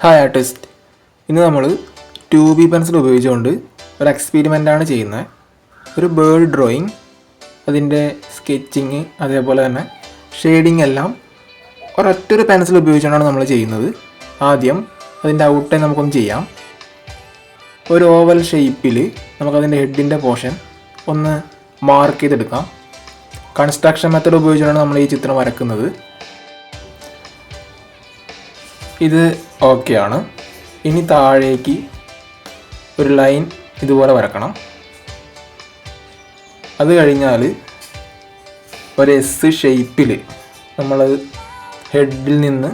Hi artist. ഇന്ന് നമ്മൾ 2B pencil ഉപയോഗിച്ചുകൊണ്ട് ഒരു എക്സ്പെരിമെൻ്റാണ് ചെയ്യുന്നത്. ഒരു ബേർഡ് ഡ്രോയിങ്, അതിൻ്റെ സ്കെച്ചിങ്, അതേപോലെ തന്നെ ഷെയ്ഡിങ് എല്ലാം ഒരൊറ്റൊരു പെൻസിൽ ഉപയോഗിച്ചുകൊണ്ടാണ് നമ്മൾ ചെയ്യുന്നത്. ആദ്യം അതിൻ്റെ ഔട്ട്ലൈൻ നമുക്കൊന്ന് ചെയ്യാം. ഒരു ഓവൽ ഷേപ്പിൽ നമുക്കതിൻ്റെ ഹെഡിൻ്റെ പോർഷൻ ഒന്ന് മാർക്ക് ചെയ്തെടുക്കാം. കൺസ്ട്രക്ഷൻ മെത്തേഡ് ഉപയോഗിച്ചുകൊണ്ടാണ് നമ്മൾ ഈ ചിത്രം വരക്കുന്നത്. ഇത് ഓക്കെയാണ്. ഇനി താഴേക്ക് ഒരു ലൈൻ ഇതുപോലെ വരക്കണം. അത് കഴിഞ്ഞാൽ ഒരു എസ് ഷേപ്പിൽ നമ്മൾ ഹെഡിൽ നിന്ന്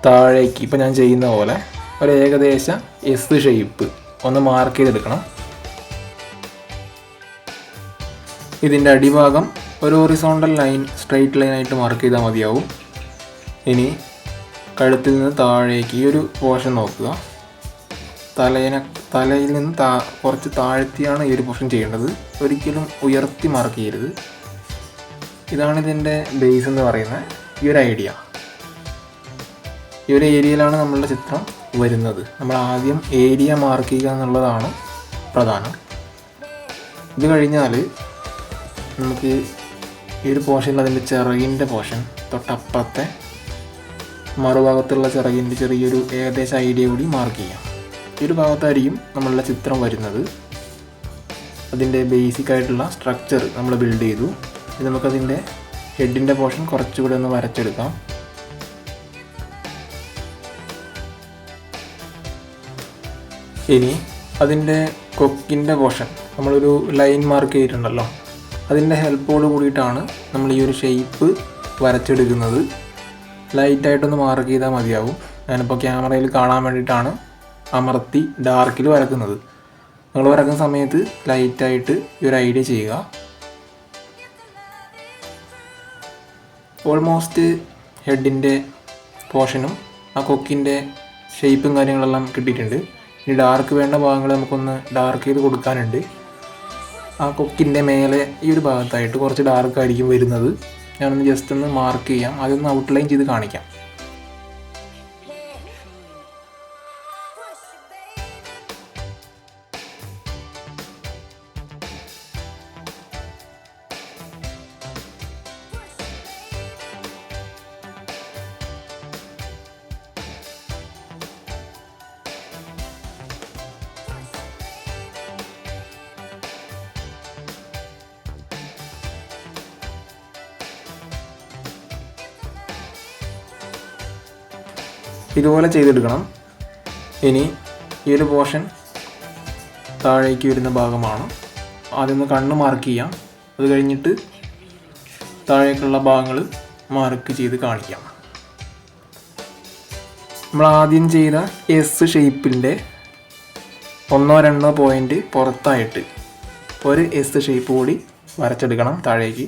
താഴേക്ക് ഇപ്പോൾ ഞാൻ ചെയ്യുന്ന പോലെ ഒരു ഏകദേശ എസ് ഷേപ്പ് ഒന്ന് മാർക്ക് ചെയ്തെടുക്കണം. ഇതിൻ്റെ അടിഭാഗം ഒരു ഹൊറിസോണ്ടൽ ലൈൻ, സ്ട്രെയിറ്റ് ലൈനായിട്ട് മാർക്ക് ചെയ്താൽ മതിയാവും. ഇനി കഴുത്തിൽ നിന്ന് താഴേക്ക് ഈ ഒരു പോർഷൻ നോക്കുക. തലയിൽ നിന്ന് കുറച്ച് താഴ്ത്തിയാണ് ഈ ഒരു പോർഷൻ ചെയ്യേണ്ടത്. ഒരിക്കലും ഉയർത്തി മാർക്ക് ചെയ്യരുത്. ഇതാണ് ഇതിൻ്റെ ബേസ് എന്ന് പറയുന്നത്. ഈ ഒരു ഐഡിയ, ഈ ഒരു ഏരിയയിലാണ് നമ്മളുടെ ചിത്രം വരുന്നത്. നമ്മൾ ആദ്യം ഏരിയ മാർക്ക് ചെയ്യുക എന്നുള്ളതാണ് പ്രധാനം. ഇത് കഴിഞ്ഞാൽ നമുക്ക് ഈ ഒരു പോർഷനിൽ അതിൻ്റെ ചിറകിൻ്റെ പോർഷൻ തൊട്ടപ്പുറത്തെ മറുഭാഗത്തുള്ള ചിറകിൻ്റെ ചെറിയൊരു ഏകദേശം ഐഡിയ കൂടി മാർക്ക് ചെയ്യാം. ഈ ഒരു ഭാഗത്തായിരിക്കും നമ്മളുടെ ചിത്രം വരുന്നത്. അതിൻ്റെ ബേസിക് ആയിട്ടുള്ള സ്ട്രക്ചർ നമ്മൾ ബിൽഡ് ചെയ്തു. ഇനി നമുക്കതിൻ്റെ ഹെഡിൻ്റെ പോർഷൻ കുറച്ചുകൂടി ഒന്ന് വരച്ചെടുക്കാം. ഇനി അതിൻ്റെ കൊക്കിൻ്റെ പോർഷൻ നമ്മളൊരു ലൈൻ മാർക്ക് ചെയ്തിട്ടുണ്ടല്ലോ, അതിൻ്റെ ഹെൽപ്പോട് കൂടിയിട്ടാണ് നമ്മൾ ഈ ഒരു ഷേപ്പ് വരച്ചെടുക്കുന്നത്. ലൈറ്റായിട്ടൊന്ന് മാർക്ക് ചെയ്താൽ മതിയാവും. ഞാനിപ്പോൾ ക്യാമറയിൽ കാണാൻ വേണ്ടിയിട്ടാണ് അമർത്തി ഡാർക്കിൽ വരക്കുന്നത്. നിങ്ങൾ വരക്കുന്ന സമയത്ത് ലൈറ്റായിട്ട് ഈ ഒരു ഐഡിയ ചെയ്യുക. ഓൾമോസ്റ്റ് ഹെഡിൻ്റെ പോർഷനും ആ കൊക്കിൻ്റെ ഷേപ്പും കാര്യങ്ങളെല്ലാം കിട്ടിയിട്ടുണ്ട്. ഇനി ഡാർക്ക് വേണ്ട ഭാഗങ്ങൾ നമുക്കൊന്ന് ഡാർക്ക് ചെയ്ത് കൊടുക്കാനുണ്ട്. ആ കൊക്കിൻ്റെ മേലെ ഈ ഒരു ഭാഗത്തായിട്ട് കുറച്ച് ഡാർക്കായിരിക്കും വരുന്നത്. ഞാനൊന്ന് ജസ്റ്റ് ഒന്ന് മാർക്ക് ചെയ്യാം. അതൊന്ന് ഔട്ട്ലൈൻ ചെയ്ത് കാണിക്കാം. ഇതുപോലെ ചെയ്തെടുക്കണം. ഇനി ഈ ഒരു പോർഷൻ താഴേക്ക് വരുന്ന ഭാഗമാണ്. ആദ്യം ഒന്ന് കണ്ണ് മാർക്ക് ചെയ്യാം. അത് കഴിഞ്ഞിട്ട് താഴേക്കുള്ള ഭാഗങ്ങൾ മാർക്ക് ചെയ്ത് കാണിക്കാം. നമ്മൾ ആദ്യം ചെയ്ത എസ് ഷേപ്പിൻ്റെ 1-2 പോയിൻ്റ് പുറത്തായിട്ട് ഒരു എസ് ഷേപ്പ് കൂടി വരച്ചെടുക്കണം താഴേക്ക്.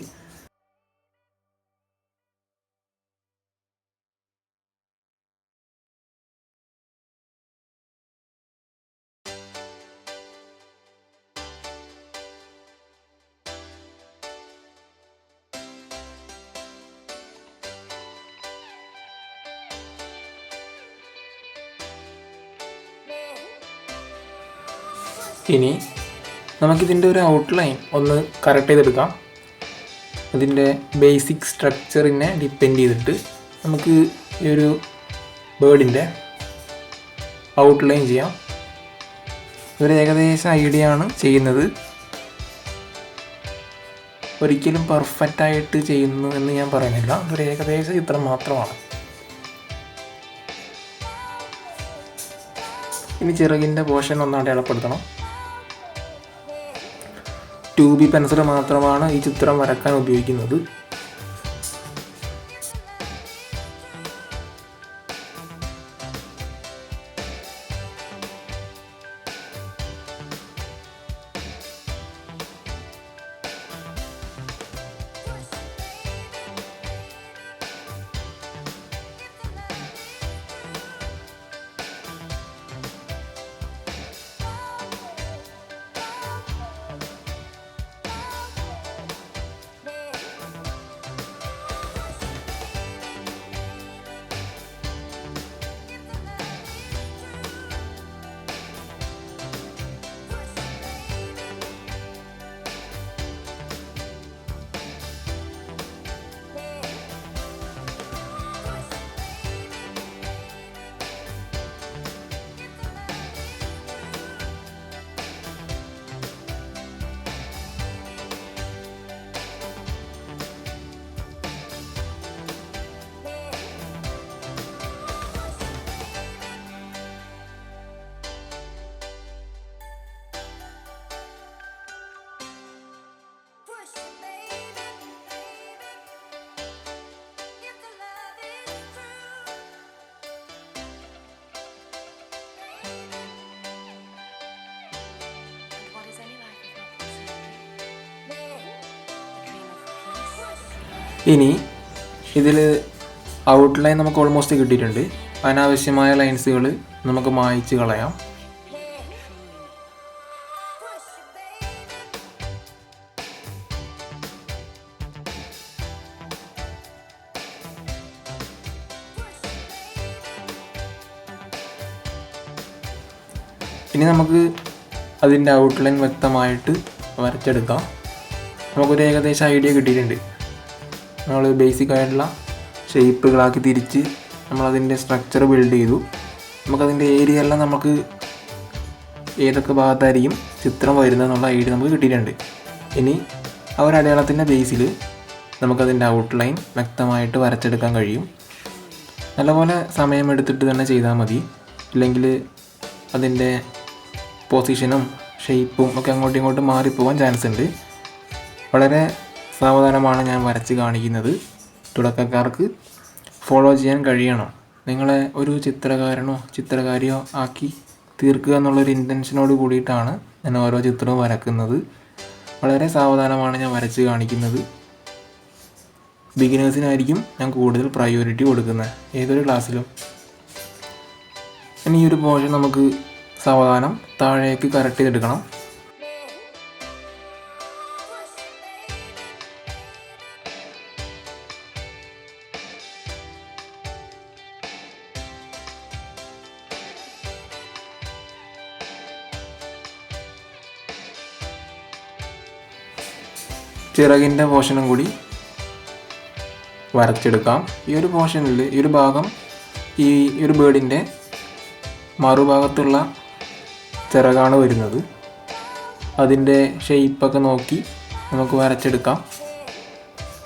ഇനി നമുക്കിതിൻ്റെ ഒരു ഔട്ട്ലൈൻ ഒന്ന് കറക്റ്റ് ചെയ്തെടുക്കാം. അതിൻ്റെ ബേസിക് സ്ട്രക്ചറിനെ ഡിപ്പെൻഡ് ചെയ്തിട്ട് നമുക്ക് ഈ ഒരു ബേർഡിൻ്റെ ഔട്ട്ലൈൻ ചെയ്യാം. ഒരു ഏകദേശം ഐഡിയ ആണ് ചെയ്യുന്നത്. ഒരിക്കലും പെർഫെക്റ്റായിട്ട് ചെയ്യുന്നു എന്ന് ഞാൻ പറയുന്നില്ല. ഒരു ഏകദേശ ചിത്രം മാത്രമാണ്. ഇനി ചിറകിൻ്റെ പോർഷൻ ഒന്ന് അടയാളപ്പെടുത്തണം. 2B പെൻസിൽ മാത്രമാണ് ഈ ചിത്രം വരക്കാൻ ഉപയോഗിക്കുന്നത്. ഇനി ഇതിൽ ഔട്ട്ലൈൻ നമുക്ക് ഓൾമോസ്റ്റ് കിട്ടിയിട്ടുണ്ട്. അനാവശ്യമായ ലൈൻസുകൾ നമുക്ക് മായ്ച്ച് കളയാം. ഇനി നമുക്ക് അതിൻ്റെ ഔട്ട്ലൈൻ വ്യക്തമായിട്ട് വരച്ചെടുക്കാം. നമുക്കൊരു ഏകദേശം ഐഡിയ കിട്ടിയിട്ടുണ്ട്. നമ്മൾ ബേസിക് ആയിട്ടുള്ള ഷേപ്പുകളാക്കി തിരിച്ച് നമ്മളതിൻ്റെ സ്ട്രക്ചർ ബിൽഡ് ചെയ്തു. നമുക്കതിൻ്റെ ഏരിയ എല്ലാം നമുക്ക് ഏതൊക്കെ ഭാഗത്തായിരിക്കും ചിത്രം വരുന്നതെന്നുള്ള ഐഡിയ നമുക്ക് കിട്ടിയിട്ടുണ്ട്. ഇനി ആ ഒരു അടയാളത്തിൻ്റെ ബേസിൽ നമുക്കതിൻ്റെ ഔട്ട്ലൈൻ വ്യക്തമായിട്ട് വരച്ചെടുക്കാൻ കഴിയും. നല്ലപോലെ സമയമെടുത്തിട്ട് തന്നെ ചെയ്താൽ മതി. ഇല്ലെങ്കിൽ അതിൻ്റെ പൊസിഷനും ഷേപ്പും ഒക്കെ അങ്ങോട്ടും ഇങ്ങോട്ടും മാറിപ്പോകാൻ ചാൻസ് ഉണ്ട്. വളരെ സാവധാനമാണ് ഞാൻ വരച്ച് കാണിക്കുന്നത്. തുടക്കക്കാർക്ക് ഫോളോ ചെയ്യാൻ കഴിയണം. നിങ്ങളെ ഒരു ചിത്രകാരനോ ചിത്രകാരിയോ ആക്കി തീർക്കുക എന്നുള്ളൊരു ഇൻറ്റൻഷനോട് കൂടിയിട്ടാണ് ഞാൻ ഓരോ ചിത്രവും വരക്കുന്നത്. വളരെ സാവധാനമാണ് ഞാൻ വരച്ച് കാണിക്കുന്നത്. ബിഗിനേഴ്സിനായിരിക്കും ഞാൻ കൂടുതൽ പ്രയോറിറ്റി കൊടുക്കുന്നത് ഏതൊരു ക്ലാസ്സിലും. ഇനി ഈ ഒരു പോർഷൻ നമുക്ക് സാവധാനം താഴേക്ക് കറക്റ്റ് ചെയ്തെടുക്കണം. ചിറകിൻ്റെ പോർഷനും കൂടി വരച്ചെടുക്കാം. ഈ ഒരു പോർഷനിൽ ഈ ഒരു ഭാഗം ഈ ഒരു ബേർഡിൻ്റെ മറുഭാഗത്തുള്ള ചിറകാണ് വരുന്നത്. അതിൻ്റെ ഷേപ്പൊക്കെ നോക്കി നമുക്ക് വരച്ചെടുക്കാം.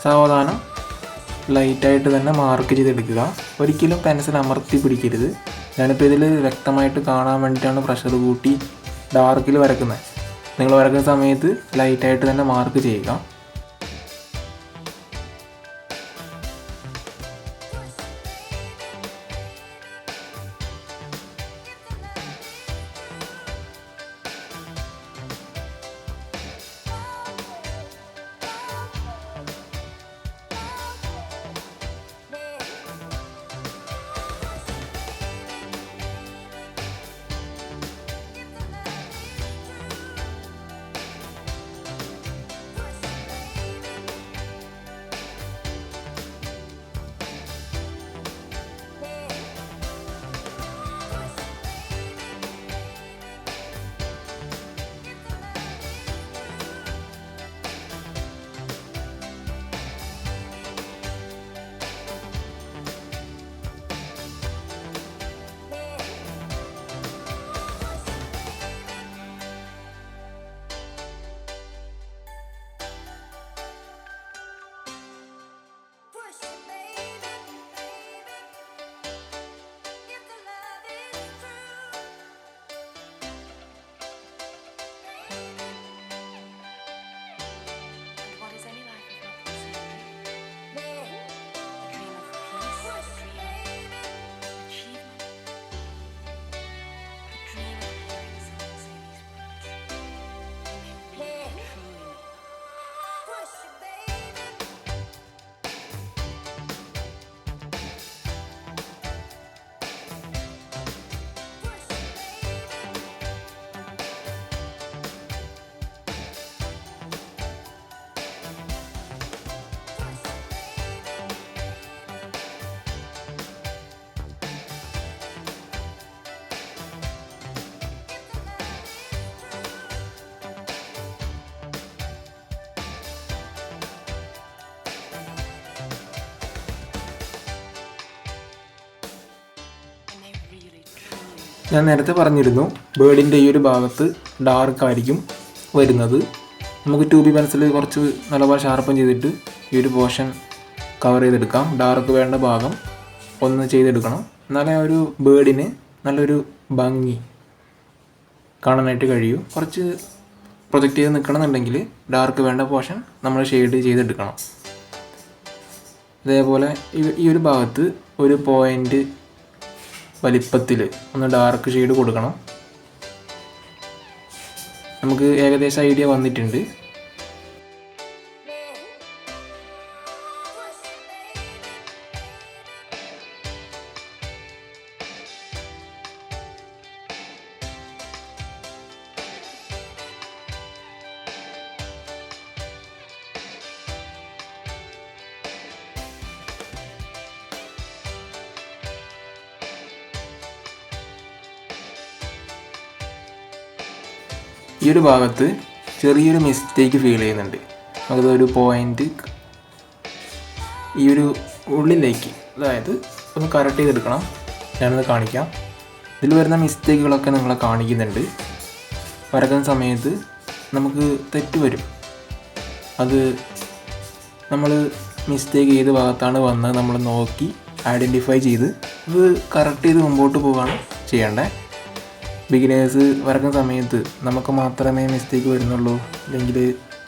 സാവധാനം ലൈറ്റായിട്ട് തന്നെ മാർക്ക് ചെയ്തെടുക്കുക. ഒരിക്കലും പെൻസിൽ അമർത്തി പിടിക്കരുത്. ഞാനിപ്പോൾ ഇതിൽ വ്യക്തമായിട്ട് കാണാൻ വേണ്ടിയിട്ടാണ് പ്രഷർ കൂട്ടി ഡാർക്കിൽ വരക്കുന്നത്. നിങ്ങൾ വരക്കുന്ന സമയത്ത് ലൈറ്റായിട്ട് തന്നെ മാർക്ക് ചെയ്യുക. ഞാൻ നേരത്തെ പറഞ്ഞിരുന്നു ബേർഡിൻ്റെ ഈ ഒരു ഭാഗത്ത് ഡാർക്കായിരിക്കും വരുന്നത്. നമുക്ക് 2B പെൻസിൽ കുറച്ച് നല്ലപോലെ ഷാർപ്പൻ ചെയ്തിട്ട് ഈ ഒരു പോർഷൻ കവർ ചെയ്തെടുക്കാം. ഡാർക്ക് വേണ്ട ഭാഗം ഒന്ന് ചെയ്തെടുക്കണം. എന്നാലേ ഒരു ബേർഡിന് നല്ലൊരു ഭംഗി കാണാനായിട്ട് കഴിയും. കുറച്ച് പ്രൊജക്റ്റ് ചെയ്ത് നിൽക്കണമെന്നുണ്ടെങ്കിൽ ഡാർക്ക് വേണ്ട പോർഷൻ നമ്മൾ ഷെയ്ഡ് ചെയ്തെടുക്കണം. അതേപോലെ ഈ ഒരു ഭാഗത്ത് ഒരു പോയിൻ്റ് വലിപ്പത്തിൽ ഒന്ന് ഡാർക്ക് ഷെയ്ഡ് കൊടുക്കണം. നമുക്ക് ഏകദേശം ഐഡിയ വന്നിട്ടുണ്ട്. ഈ ഒരു ഭാഗത്ത് ചെറിയൊരു മിസ്റ്റേക്ക് ഫീൽ ചെയ്യുന്നുണ്ട്. നമുക്കതൊരു പോയിൻ്റ് ഈ ഒരു ഉള്ളിലേക്ക്, അതായത് ഒന്ന് കറക്റ്റ് ചെയ്തെടുക്കണം. ഞാനത് കാണിക്കാം. ഇതിൽ വരുന്ന മിസ്റ്റേക്കുകളൊക്കെ നിങ്ങളെ കാണിക്കുന്നുണ്ട്. വരക്കുന്ന സമയത്ത് നമുക്ക് തെറ്റ് വരും. അത് നമ്മൾ മിസ്റ്റേക്ക് ഏത് ഭാഗത്താണ് വന്നത് നമ്മൾ നോക്കി ഐഡൻറ്റിഫൈ ചെയ്ത് അത് കറക്റ്റ് ചെയ്ത് മുമ്പോട്ട് പോവുകയാണ് ചെയ്യേണ്ടത്. ബിഗിനേഴ്സ് വരക്കുന്ന സമയത്ത് നമുക്ക് മാത്രമേ മിസ്റ്റേക്ക് വരുന്നുള്ളൂ, അല്ലെങ്കിൽ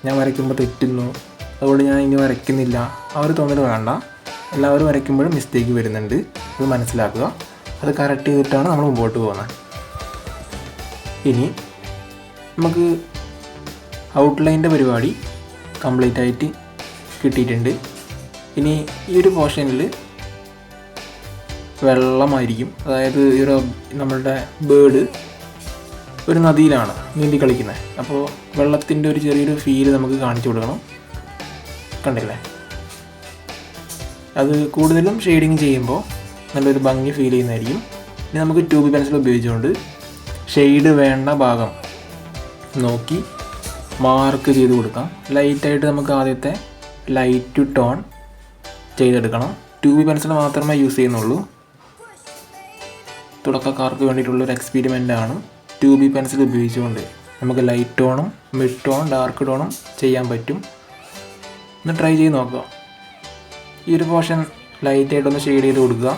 ഞാൻ വരയ്ക്കുമ്പോൾ തെറ്റുന്നു അതുകൊണ്ട് ഞാൻ ഇനി വരയ്ക്കുന്നില്ല ആ ഒരു തോന്നൽ വേണ്ട. എല്ലാവരും വരയ്ക്കുമ്പോഴും മിസ്റ്റേക്ക് വരുന്നുണ്ട്, അത് മനസ്സിലാക്കുക. അത് കറക്റ്റ് ചെയ്തിട്ടാണ് നമ്മൾ മുമ്പോട്ട് പോകുന്നത്. ഇനി നമുക്ക് ഔട്ട്ലൈൻ്റെ പരിപാടി കംപ്ലീറ്റ് ആയിട്ട് കിട്ടിയിട്ടുണ്ട്. ഇനി ഈ ഒരു പോർഷനിൽ വെള്ളമായിരിക്കും, അതായത് ഈ ഒരു നമ്മളുടെ ബേർഡ് ഒരു നദിയിലാണ് നീന്തി കളിക്കുന്നത്. അപ്പോൾ വെള്ളത്തിൻ്റെ ഒരു ചെറിയൊരു ഫീല് നമുക്ക് കാണിച്ചു കൊടുക്കണം. കണ്ടില്ലേ? അത് കൂടുതലും ഷെയ്ഡിങ് ചെയ്യുമ്പോൾ നല്ലൊരു ഭംഗി ഫീൽ ചെയ്യുന്നതായിരിക്കും. ഇനി നമുക്ക് 2B പെൻസിൽ ഉപയോഗിച്ചുകൊണ്ട് ഷെയ്ഡ് വേണ്ട ഭാഗം നോക്കി മാർക്ക് ചെയ്ത് കൊടുക്കാം. ലൈറ്റായിട്ട് നമുക്ക് ആദ്യത്തെ ലൈറ്റ് ടോൺ ചെയ്തെടുക്കണം. 2B പെൻസിൽ മാത്രമേ യൂസ് ചെയ്യുന്നുള്ളൂ. തുടക്കക്കാർക്ക് വേണ്ടിയിട്ടുള്ളൊരു എക്സ്പെരിമെൻ്റാണ്. 2B പെൻസിൽ ഉപയോഗിച്ചുകൊണ്ട് നമുക്ക് ലൈറ്റ് ടോണും മിഡ് ടോൺ ഡാർക്ക് ടോണും ചെയ്യാൻ പറ്റും. ഒന്ന് ട്രൈ ചെയ്ത് നോക്കുക. ഈ ഒരു പോർഷൻ ലൈറ്റായിട്ടൊന്ന് ഷെയ്ഡ് ചെയ്ത് കൊടുക്കുക.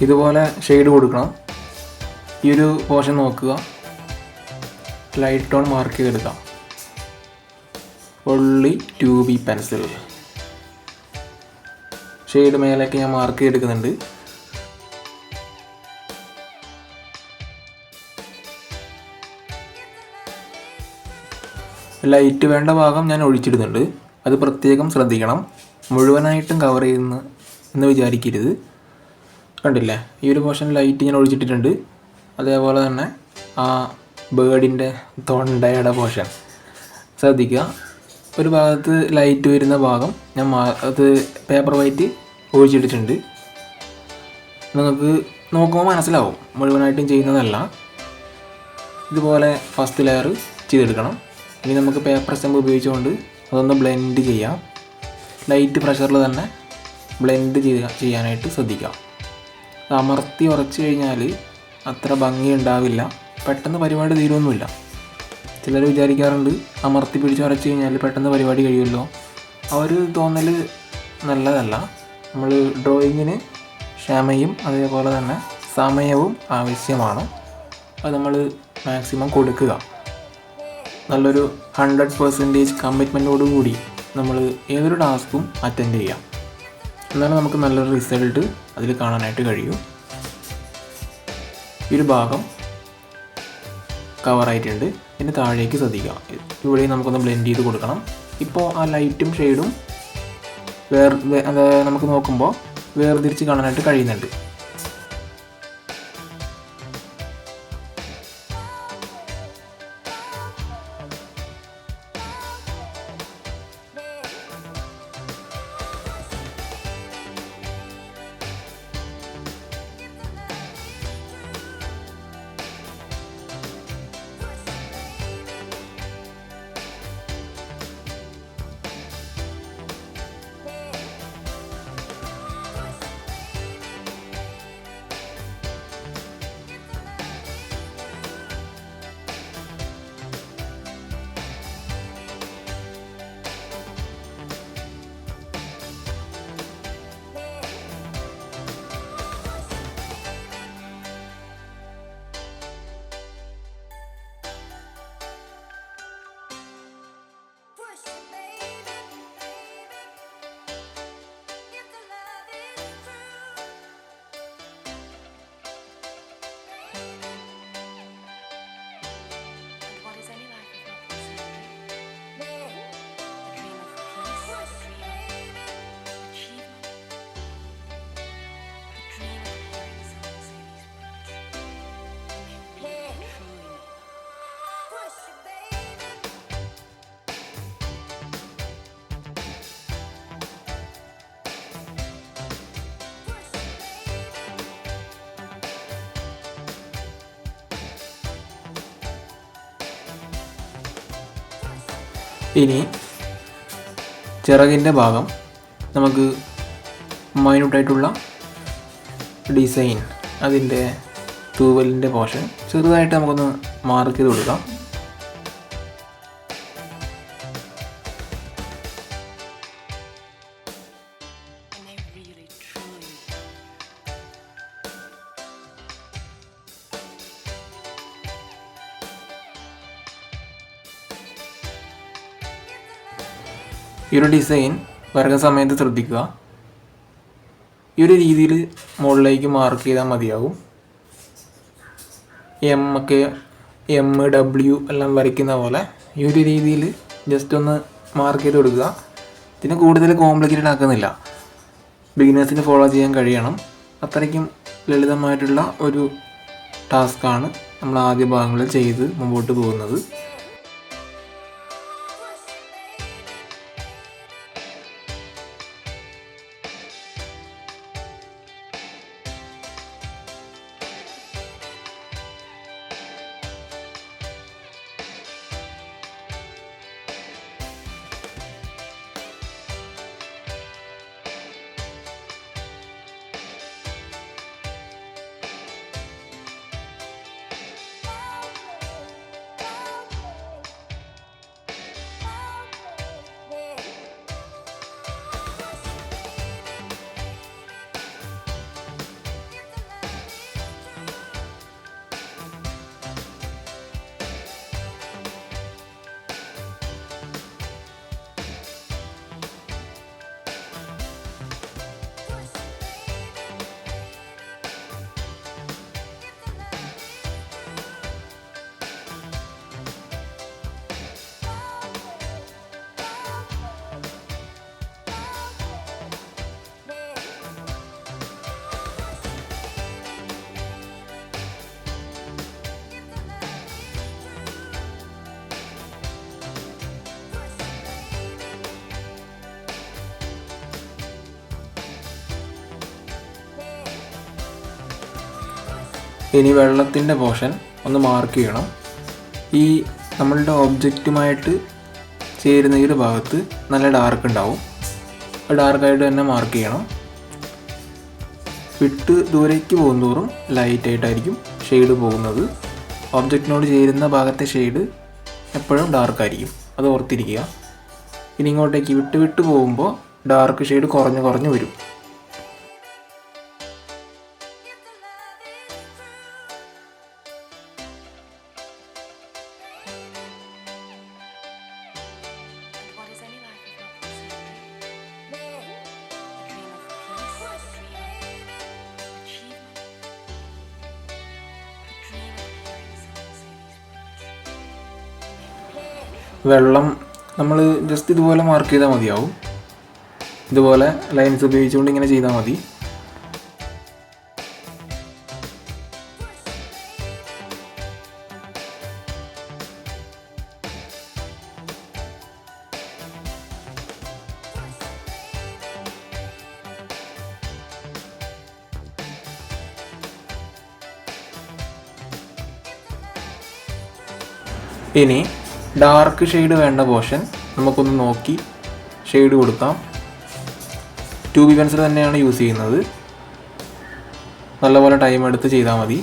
ഇതുപോലെ ഷെയ്ഡ് കൊടുക്കണം. ഈ ഒരു പോർഷൻ നോക്കുക, ലൈറ്റ് ടോൺ മാർക്ക് ചെയ്തെടുക്കാം. ഒൺലി 2B പെൻസിൽ ഷെയ്ഡ് മേലേക്ക് ഞാൻ മാർക്ക് ചെയ്തെടുക്കുന്നുണ്ട്. ലൈറ്റ് വേണ്ട ഭാഗം ഞാൻ ഒഴിച്ചിടുന്നുണ്ട്, അത് പ്രത്യേകം ശ്രദ്ധിക്കണം. മുഴുവനായിട്ടും കവർ ചെയ്യുന്നു എന്ന് വിചാരിക്കരുത്. കണ്ടില്ലേ? ഈ ഒരു പോർഷൻ ലൈറ്റ് ഞാൻ ഒഴിച്ചിട്ടിട്ടുണ്ട്. അതേപോലെ തന്നെ ആ ബേർഡിൻ്റെ തൊണ്ടയുടെ പോർഷൻ ശ്രദ്ധിക്കുക. ഒരു ഭാഗത്ത് ലൈറ്റ് വരുന്ന ഭാഗം ഞാൻ അത് പേപ്പർ വൈറ്റ് ഒഴിച്ചിട്ടിട്ടുണ്ട്. നിങ്ങൾക്ക് നോക്കുമ്പോൾ മനസ്സിലാവും, മുഴുവനായിട്ടും ചെയ്യുന്നതല്ല. ഇതുപോലെ ഫസ്റ്റ് ലെയർ ചെയ്തെടുക്കണം. ഇനി നമുക്ക് പേപ്പർ സ്റ്റമ്പ് ഉപയോഗിച്ചുകൊണ്ട് അതൊന്ന് ബ്ലെൻഡ് ചെയ്യാം. ലൈറ്റ് പ്രഷറിൽ തന്നെ ബ്ലെൻഡ് ചെയ്യാനായിട്ട് ശ്രദ്ധിക്കാം. അമർത്തി ഉറച്ചു കഴിഞ്ഞാൽ അത്ര ഭംഗി ഉണ്ടാവില്ല, പെട്ടെന്ന് പരിപാടി തീരുമൊന്നുമില്ല. ചിലർ വിചാരിക്കാറുണ്ട് അമർത്തി പിടിച്ച് ഉറച്ചു കഴിഞ്ഞാൽ പെട്ടെന്ന് പരിപാടി കഴിയുമല്ലോ. ആ ഒരു തോന്നൽ നല്ലതല്ല. നമ്മൾ ഡ്രോയിങ്ങിന് ക്ഷമയും അതേപോലെ തന്നെ സമയവും ആവശ്യമാണ്. അത് നമ്മൾ മാക്സിമം കൊടുക്കുക. നല്ലൊരു 100% കമ്മിറ്റ്മെൻറ്റോടു കൂടി നമ്മൾ ഏതൊരു ടാസ്കും അറ്റൻഡ് ചെയ്യാം. എന്നാലും നമുക്ക് നല്ലൊരു റിസൾട്ട് അതിൽ കാണാനായിട്ട് കഴിയും. ഈ ഒരു ഭാഗം കവറായിട്ടുണ്ട്. പിന്നെ താഴേക്ക് ശ്രദ്ധിക്കുക, ഇവിടെ നമുക്കൊന്ന് ബ്ലെൻഡ് ചെയ്ത് കൊടുക്കണം. ഇപ്പോൾ ആ ലൈറ്റും ഷെയ്ഡും നമുക്ക് നോക്കുമ്പോൾ വേർതിരിച്ച് കാണാനായിട്ട് കഴിയുന്നുണ്ട്. ഇനി ചിറകിൻ്റെ ഭാഗം നമുക്ക് മൈന്യൂട്ടായിട്ടുള്ള ഡിസൈൻ, അതിൻ്റെ തൂവലിൻ്റെ പോർഷൻ ചെറുതായിട്ട് നമുക്കൊന്ന് മാർക്ക് ചെയ്ത് കൊടുക്കാം. ഈ ഒരു ഡിസൈൻ വരയ്ക്കുന്ന സമയത്ത് ശ്രദ്ധിക്കുക, ഈ ഒരു രീതിയിൽ മുകളിലേക്ക് മാർക്ക് ചെയ്താൽ മതിയാകും. എം ഡബ്ല്യു എല്ലാം വരയ്ക്കുന്ന പോലെ ഈ ഒരു രീതിയിൽ ജസ്റ്റ് ഒന്ന് മാർക്ക് ചെയ്ത് കൊടുക്കുക. ഇതിന് കൂടുതൽ കോംപ്ലിക്കേറ്റഡ് ആക്കുന്നില്ല, ബിഗിനേഴ്സിന് ഫോളോ ചെയ്യാൻ കഴിയണം. അത്രയ്ക്കും ലളിതമായിട്ടുള്ള ഒരു ടാസ്ക്കാണ് നമ്മൾ ആദ്യ ഭാഗങ്ങളിൽ ചെയ്ത് മുമ്പോട്ട് പോകുന്നത്. ഇനി വെള്ളത്തിൻ്റെ പോർഷൻ ഒന്ന് മാർക്ക് ചെയ്യണം. ഈ നമ്മളുടെ ഒബ്ജക്റ്റുമായിട്ട് ചേരുന്ന ഈ ഒരു ഭാഗത്ത് നല്ല ഡാർക്ക് ഉണ്ടാവും, ഡാർക്കായിട്ട് തന്നെ മാർക്ക് ചെയ്യണം. വിട്ട് ദൂരേക്ക് പോകുന്തോറും ലൈറ്റായിട്ടായിരിക്കും ഷെയ്ഡ് പോകുന്നത്. ഒബ്ജക്റ്റിനോട് ചേരുന്ന ഭാഗത്തെ ഷെയ്ഡ് എപ്പോഴും ഡാർക്കായിരിക്കും, അത് ഓർത്തിരിക്കുക. ഇനി ഇങ്ങോട്ടേക്ക് വിട്ട് പോകുമ്പോൾ ഡാർക്ക് ഷെയ്ഡ് കുറഞ്ഞ് വരും. വെള്ളം നമ്മൾ ജസ്റ്റ് ഇതുപോലെ മാർക്ക് ചെയ്താൽ മതിയാവും. ഇതുപോലെ ലൈൻസ് ഉപയോഗിച്ചുകൊണ്ട് ഇങ്ങനെ ചെയ്താൽ മതി. ഇനി ഡാർക്ക് ഷെയ്ഡ് വേണ്ട പോർഷൻ നമുക്കൊന്ന് നോക്കി ഷെയ്ഡ് കൊടുക്കാം. 2B പെൻസിൽ തന്നെയാണ് യൂസ് ചെയ്യുന്നത്. നല്ലപോലെ ടൈം എടുത്ത് ചെയ്താൽ മതി.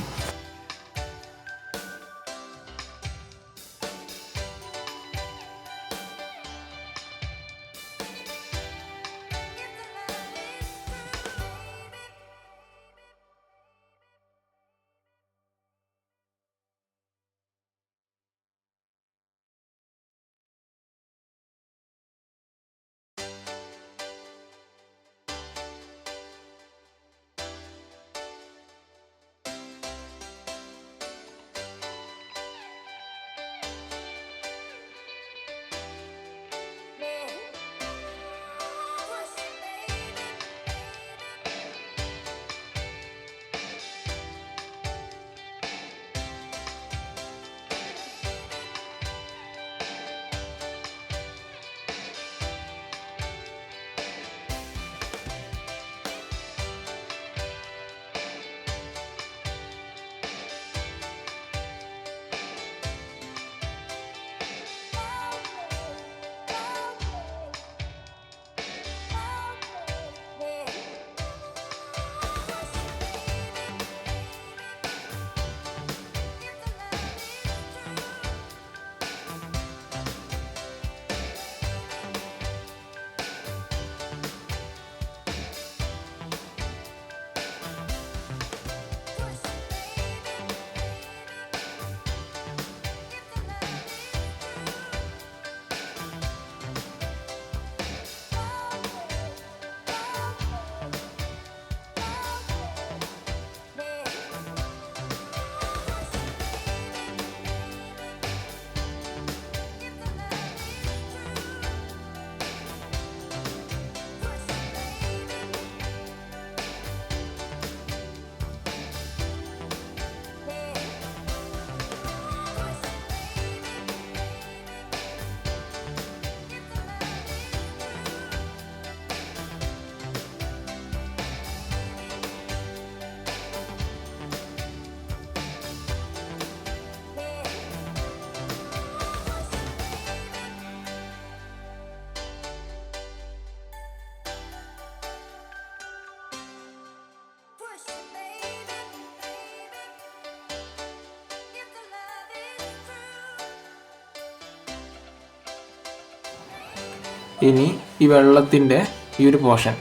ഇനി ഈ വെള്ളത്തിൻ്റെ ഈ ഒരു പോർഷൻ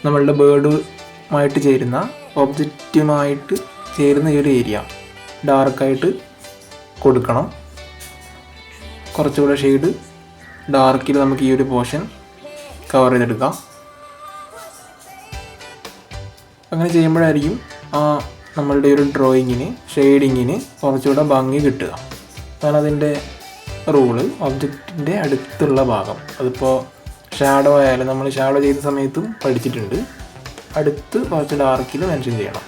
നമ്മളുടെ ബേർഡുമായിട്ട് ചേരുന്ന ഒബ്ജക്റ്റുമായിട്ട് ചേരുന്ന ഈ ഒരു ഏരിയ ഡാർക്കായിട്ട് കൊടുക്കണം. കുറച്ചുകൂടെ ഷെയ്ഡ് ഡാർക്കിൽ നമുക്ക് ഈ ഒരു പോർഷൻ കവർ ചെയ്തെടുക്കാം. അങ്ങനെ ചെയ്യുമ്പോഴായിരിക്കും നമ്മളുടെ ഒരു ഡ്രോയിങ്ങിന് ഷെയ്ഡിങ്ങിന് കുറച്ചുകൂടെ ഭംഗി കിട്ടുക. അതാണ് അതിൻ്റെ റൂള്. ഒബ്ജക്റ്റിൻ്റെ അടുത്തുള്ള ഭാഗം, അതിപ്പോൾ ഷാഡോ ആയാലും നമ്മൾ ഷാഡോ ചെയ്ത സമയത്തും പഠിച്ചിട്ടുണ്ട്, അടുത്ത് കുറച്ച് ഡാർക്കിൽ മെൻഷൻ ചെയ്യണം.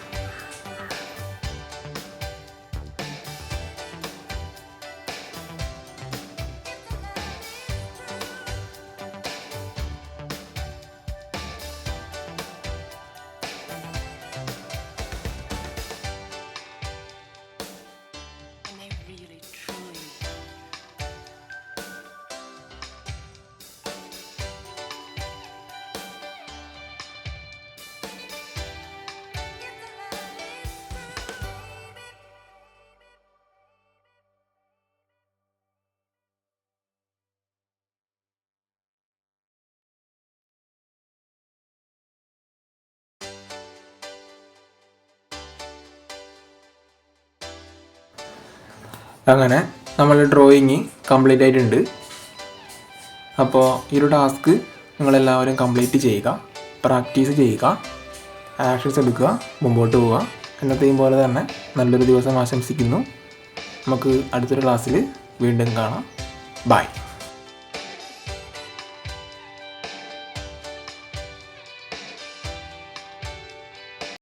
അങ്ങനെ നമ്മളുടെ ഡ്രോയിങ് കംപ്ലീറ്റ് ആയിട്ടുണ്ട്. അപ്പോൾ ഈ ഒരു ടാസ്ക് നിങ്ങളെല്ലാവരും കംപ്ലീറ്റ് ചെയ്യുക, പ്രാക്ടീസ് ചെയ്യുക, ആക്ഷൻസ് എടുക്കുക, മുമ്പോട്ട് പോവുക. എന്നത്തെയും പോലെ തന്നെ നല്ലൊരു ദിവസം ആശംസിക്കുന്നു. നമുക്ക് അടുത്തൊരു ക്ലാസ്സിൽ വീണ്ടും കാണാം. ബൈ.